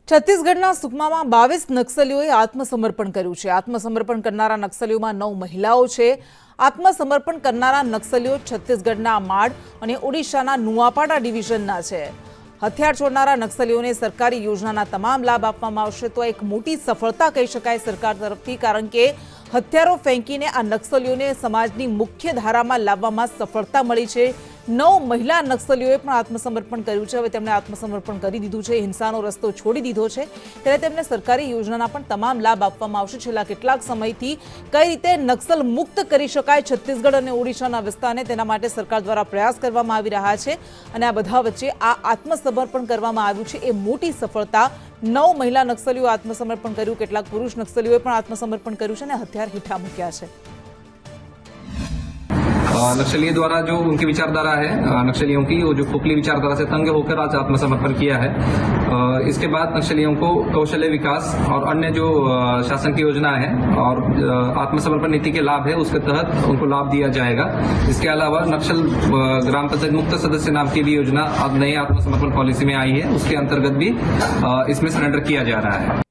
છત્તીસગઢના સુકમામાં 22 નક્સલીઓએ આત્મસમર્પણ કર્યું છે। આત્મસમર્પણ કરનારા નક્સલીઓમાં 9 મહિલાઓ છે। આત્મસમર્પણ કરનારા નક્સલીઓ છત્તીસગઢના માડ અને ઓડિશાના નુઆપાડા ડિવિઝનના છે। હથિયાર છોડનારા નક્સલીઓને સરકારી યોજનાના તમામ લાભ આપવામાં આવશે તો એક મોટી સફળતા કહી શકાય સરકાર તરફથી, કારણ કે હથિયારો ફેંકીને આ નક્સલીઓને સમાજની મુખ્ય ધારામાં લાવવામાં સફળતા મળી છે। 9 મહિલા નક્સલીઓએ પણ આત્મસમર્પણ કર્યું છે। હવે તેમણે આત્મસમર્પણ કરી દીધું છે, હિંસાનો રસ્તો છોડી દીધો છે, ત્યારે તેમને સરકારી યોજનાના પણ તમામ લાભ આપવામાં આવશે। છેલ્લા કેટલાક સમયથી કઈ રીતે નક્સલ મુક્ત કરી શકાય છત્તીસગઢ અને ઓડિશાના વિસ્તારને, તેના માટે સરકાર દ્વારા પ્રયાસ કરવામાં આવી રહ્યા છે અને આ બધા વચ્ચે આ આત્મસમર્પણ કરવામાં આવ્યું છે એ મોટી સફળતા। 9 મહિલા નક્સલીઓ આત્મસમર્પણ કર્યું, કેટલાક પુરુષ नक्सलियों પણ આત્મસમર્પણ કર્યું છે અને હથિયાર હેઠા મૂક્યા છે। नक्सलियों द्वारा जो उनकी विचारधारा है, नक्सलियों की वो जो खोखली विचारधारा से तंग होकर आज आत्मसमर्पण किया है। इसके बाद नक्सलियों को कौशल्य विकास और अन्य जो शासन की योजना है और आत्मसमर्पण नीति के लाभ है उसके तहत उनको लाभ दिया जाएगा। इसके अलावा नक्सल ग्राम पंचायत मुक्त सदस्य नाम की भी योजना अब नई आत्मसमर्पण पॉलिसी में आई है, उसके अंतर्गत भी इसमें सरेंडर किया जा रहा है।